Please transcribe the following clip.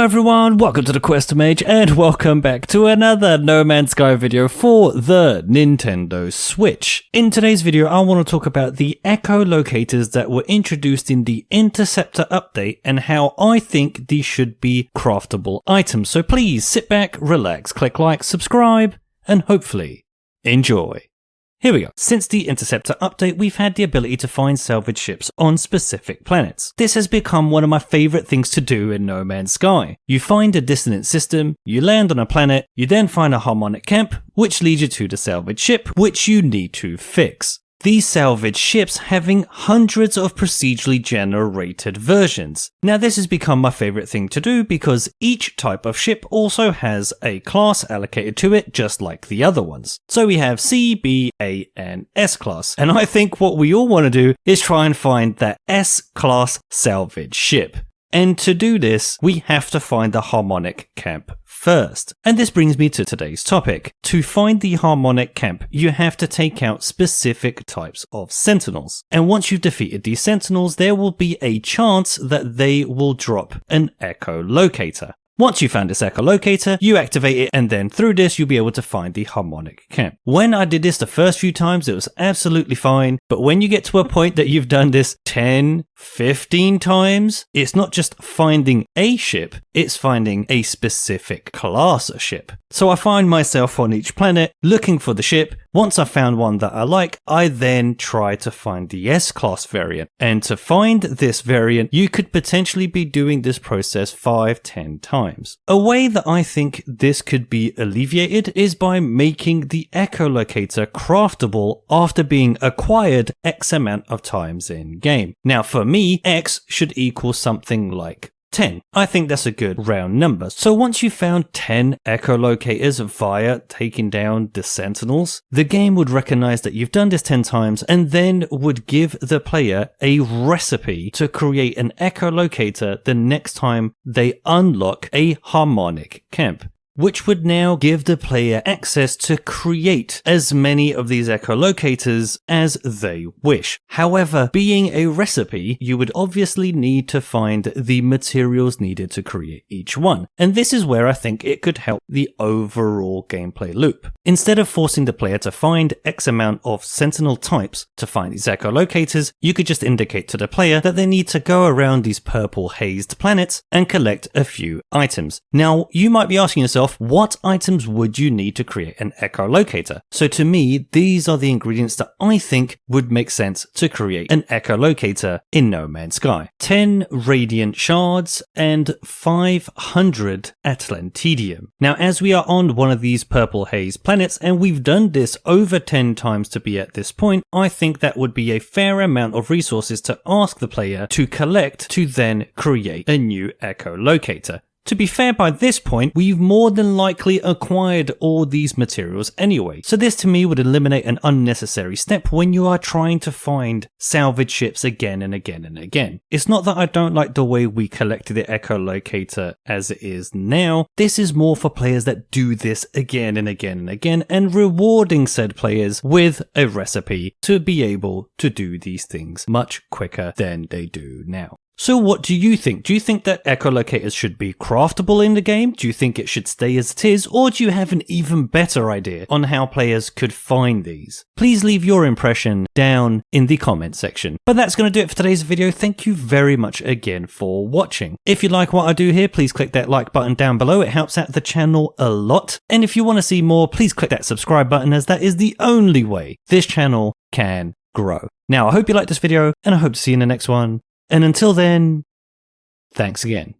everyone, welcome to the QuesterMage and welcome back to another No Man's Sky video for the Nintendo Switch. In today's video I want to talk about the echolocators that were introduced in the Interceptor update and how I think these should be craftable items. So please sit back, relax, click like, subscribe, and hopefully enjoy. Here we go. Since the Interceptor update, we've had the ability to find salvage ships on specific planets. This has become one of my favourite things to do in No Man's Sky. You find a dissonant system, you land on a planet, you then find a harmonic camp, which leads you to the salvage ship, which you need to fix. These salvage ships having hundreds of procedurally generated versions. Now this has become my favourite thing to do because each type of ship also has a class allocated to it just like the other ones. So we have C, B, A and S class, and I think what we all want to do is try and find that S class salvage ship. And to do this, we have to find the harmonic camp first. And this brings me to today's topic. To find the harmonic camp, you have to take out specific types of sentinels. And once you've defeated these sentinels, there will be a chance that they will drop an echolocator. Once you found this echolocator, you activate it, and then through this you'll be able to find the harmonic camp. When I did this the first few times, it was absolutely fine, but when you get to a point that you've done this 10, 15 times, it's not just finding a ship, it's finding a specific class of ship. So I find myself on each planet looking for the ship. Once I found one that I like, I then try to find the S-class variant. And to find this variant, you could potentially be doing this process 5-10 times. A way that I think this could be alleviated is by making the echolocator craftable after being acquired X amount of times in game. Now for me, X should equal something like 10. I think that's a good round number. So once you've found 10 echolocators via taking down the sentinels, the game would recognize that you've done this 10 times and then would give the player a recipe to create an echolocator the next time they unlock a harmonic camp, which would now give the player access to create as many of these echolocators as they wish. However, being a recipe, you would obviously need to find the materials needed to create each one. And this is where I think it could help the overall gameplay loop. Instead of forcing the player to find X amount of sentinel types to find these echolocators, you could just indicate to the player that they need to go around these purple hazed planets and collect a few items. Now, you might be asking yourself, what items would you need to create an echolocator? So to me, these are the ingredients that I think would make sense to create an echolocator in No Man's Sky. 10 radiant shards and 500 Atlantedium. Now as we are on one of these purple haze planets and we've done this over 10 times to be at this point, I think that would be a fair amount of resources to ask the player to collect to then create a new echolocator. To be fair, by this point, we've more than likely acquired all these materials anyway. So this to me would eliminate an unnecessary step when you are trying to find salvage ships again and again and again. It's not that I don't like the way we collected the echolocator as it is now. This is more for players that do this again and again and again and rewarding said players with a recipe to be able to do these things much quicker than they do now. So what do you think? Do you think that echolocators should be craftable in the game? Do you think it should stay as it is? Or do you have an even better idea on how players could find these? Please leave your impression down in the comment section. But that's going to do it for today's video. Thank you very much again for watching. If you like what I do here, please click that like button down below. It helps out the channel a lot. And if you want to see more, please click that subscribe button, as that is the only way this channel can grow. Now, I hope you liked this video and I hope to see you in the next one. And until then, thanks again.